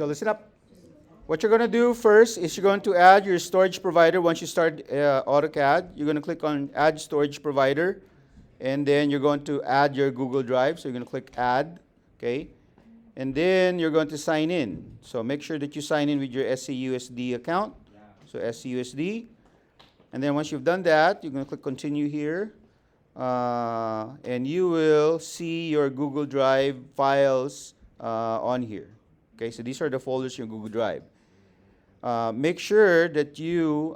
So listen up. What you're going to do first is you're going to add your storage provider. Once you start AutoCAD, you're going to click on Add Storage Provider, and then you're going to add your Google Drive. So you're going to click Add, okay? And then you're going to sign in. So make sure that you sign in with your SCUSD account. So SCUSD. And then once you've done that, you're going to click Continue here. And you will see your Google Drive files on here. Okay, so these are the folders in your Google Drive. Make sure that you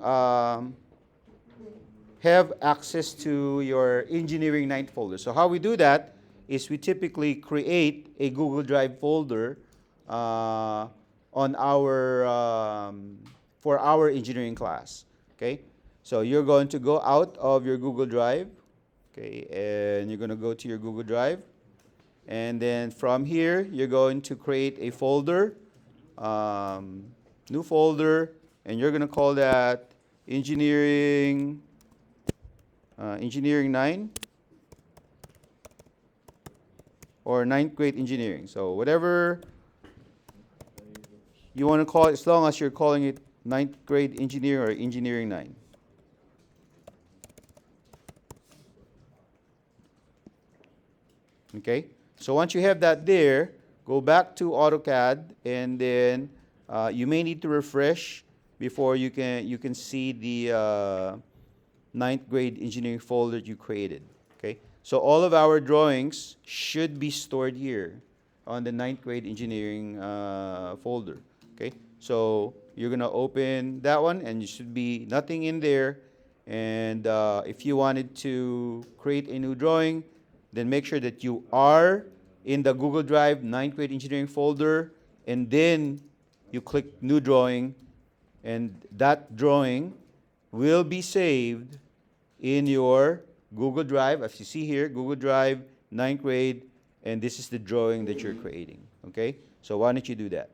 have access to your Engineering 9 folder. So how we do that is we typically create a Google Drive folder on our for our engineering class. Okay, so you're going to go out of your Google Drive. Okay, and you're going to go to your Google Drive. And then from here, you're going to create a folder, new folder, and you're going to call that Engineering 9 or 9th grade engineering. So whatever you want to call it, as long as you're calling it 9th grade engineering or Engineering 9. Okay, so once you have that there, go back to AutoCAD, and then you may need to refresh before you can see the 9th grade engineering folder you created. Okay, so all of our drawings should be stored here on the 9th grade engineering folder. Okay, so you're gonna open that one, and you should be nothing in there. And if you wanted to create a new drawing, then make sure that you are in the Google Drive 9th grade engineering folder, and then you click New Drawing, and that drawing will be saved in your Google Drive. As you see here, Google Drive 9th grade, and this is the drawing that you're creating. Okay? So why don't you do that?